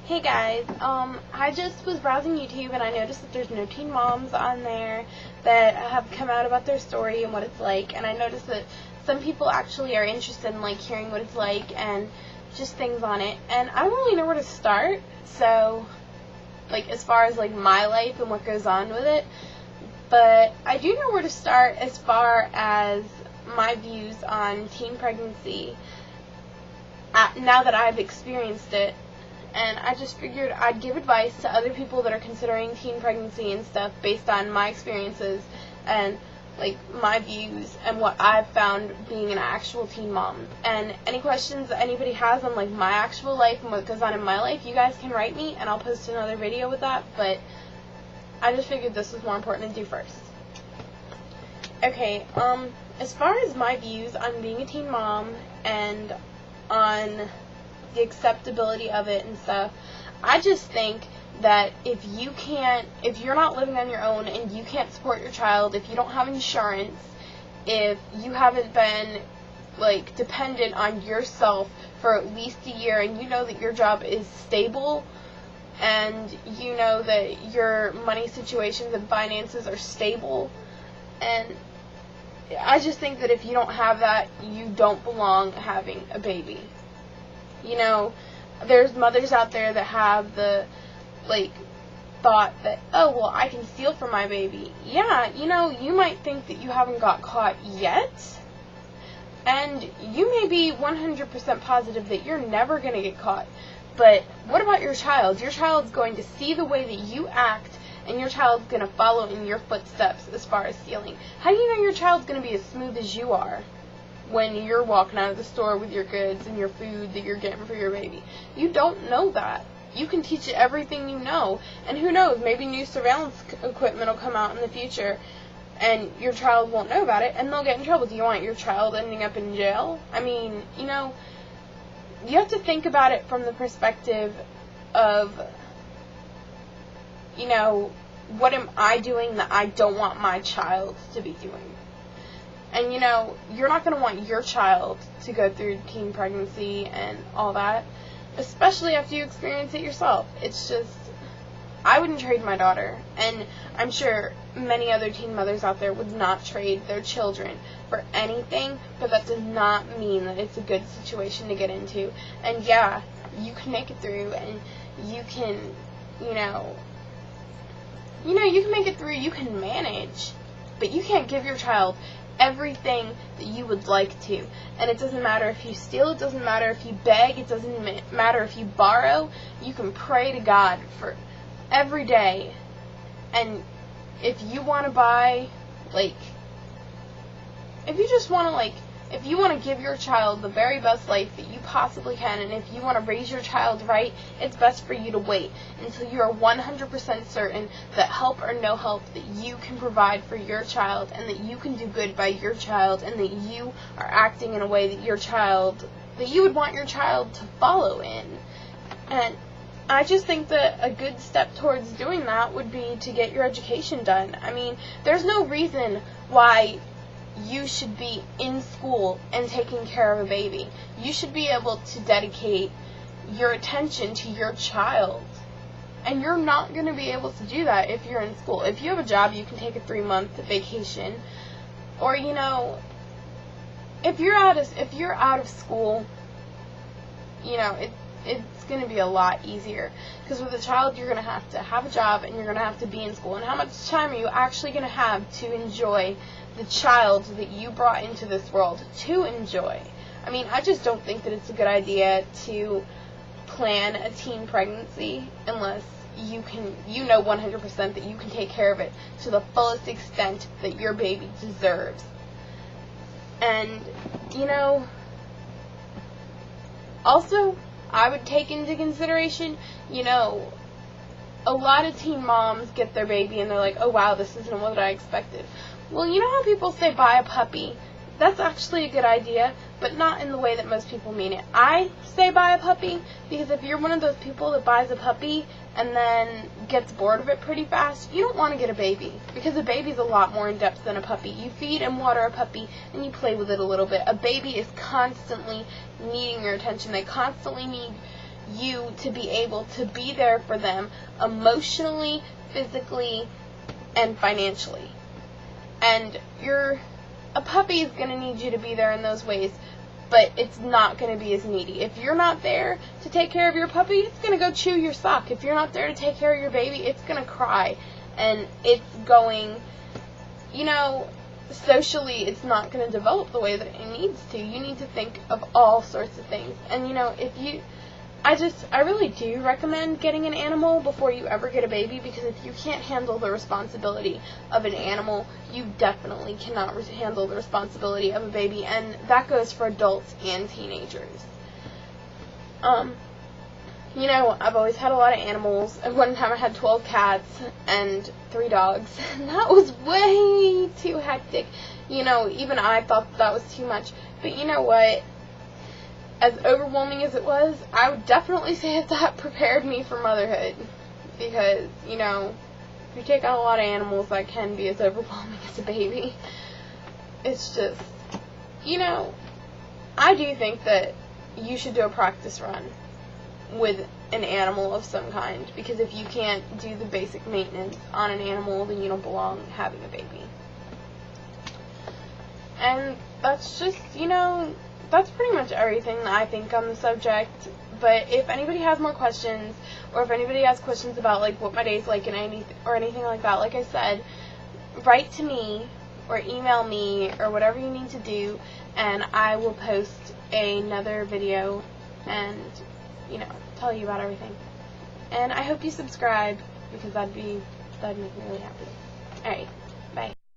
Hey guys, I just was browsing YouTube and I noticed that there's no teen moms on there that have come out about their story and what it's like, and I noticed that some people actually are interested in hearing what it's like and just things on it, and I don't really know where to start. So as far as my life and what goes on with it, but I do know where to start as far as my views on teen pregnancy now that I've experienced it. And I just figured I'd give advice to other people that are considering teen pregnancy and stuff based on my experiences and my views and what I've found being an actual teen mom. And any questions that anybody has on my actual life and what goes on in my life, you guys can write me and I'll post another video with that. But I just figured this was more important to do first. Okay, as far as my views on being a teen mom and on the acceptability of it and stuff, I just think that if you're not living on your own and you can't support your child, if you don't have insurance, if you haven't been dependent on yourself for at least a year, and you know that your job is stable and you know that your money situations and finances are stable, and I just think that if you don't have that, you don't belong having a baby. There's mothers out there that have the thought that, oh, well, I can steal from my baby. Yeah, you might think that you haven't got caught yet, and you may be 100% positive that you're never going to get caught. But what about your child? Your child's going to see the way that you act, and your child's going to follow in your footsteps as far as stealing. How do you know your child's going to be as smooth as you are when you're walking out of the store with your goods and your food that you're getting for your baby? You don't know that. You can teach it everything you know, and who knows, maybe new surveillance equipment will come out in the future and your child won't know about it and they'll get in trouble. Do you want your child ending up in jail? I mean, you have to think about it from the perspective of, what am I doing that I don't want my child to be doing? And, you're not going to want your child to go through teen pregnancy and all that, especially after you experience it yourself. It's just, I wouldn't trade my daughter, and I'm sure many other teen mothers out there would not trade their children for anything, but that does not mean that it's a good situation to get into. And yeah, you can make it through, and you can, you can make it through, you can manage, but you can't give your child everything that you would like to. And it doesn't matter if you steal, it doesn't matter if you beg, it doesn't matter if you borrow. You can pray to God for every day. And if you want to buy, if you just want to, if you want to give your child the very best life that you possibly can, and if you want to raise your child right, it's best for you to wait until you are 100% certain that help or no help that you can provide for your child, and that you can do good by your child, and that you are acting in a way that you would want your child to follow in. And I just think that a good step towards doing that would be to get your education done. I mean, there's no reason why you should be in school and taking care of a baby. You should be able to dedicate your attention to your child. And you're not going to be able to do that if you're in school. If you have a job, you can take a 3-month vacation. Or, if you're out of school, it's going to be a lot easier. Because with a child, you're going to have a job and you're going to have to be in school. And how much time are you actually going to have to enjoy the child that you brought into this world to enjoy? I mean, I just don't think that it's a good idea to plan a teen pregnancy unless you know 100% that you can take care of it to the fullest extent that your baby deserves. And, also, I would take into consideration, a lot of teen moms get their baby and they're like, oh wow, this isn't what I expected. Well, you know how people say buy a puppy? That's actually a good idea, but not in the way that most people mean it. I say buy a puppy because if you're one of those people that buys a puppy and then gets bored of it pretty fast, you don't want to get a baby, because a baby's a lot more in depth than a puppy. You feed and water a puppy and you play with it a little bit. A baby is constantly needing your attention. They constantly need you to be able to be there for them emotionally, physically, and financially. And a puppy is going to need you to be there in those ways, but it's not going to be as needy. If you're not there to take care of your puppy, it's going to go chew your sock. If you're not there to take care of your baby, it's going to cry. And it's going, socially, it's not going to develop the way that it needs to. You need to think of all sorts of things. And, I really do recommend getting an animal before you ever get a baby, because if you can't handle the responsibility of an animal, you definitely cannot handle the responsibility of a baby, and that goes for adults and teenagers. I've always had a lot of animals. At one time I had 12 cats and 3 dogs, and that was way too hectic. Even I thought that was too much. But you know what? As overwhelming as it was, I would definitely say that prepared me for motherhood. Because, if you take on a lot of animals, that can be as overwhelming as a baby. It's just, I do think that you should do a practice run with an animal of some kind. Because if you can't do the basic maintenance on an animal, then you don't belong having a baby. And that's just, that's pretty much everything that I think on the subject. But if anybody has more questions, or if anybody has questions about what my day's like and anything like that, like I said, write to me or email me or whatever you need to do, and I will post another video and tell you about everything. And I hope you subscribe, because that'd make me really happy. Alright.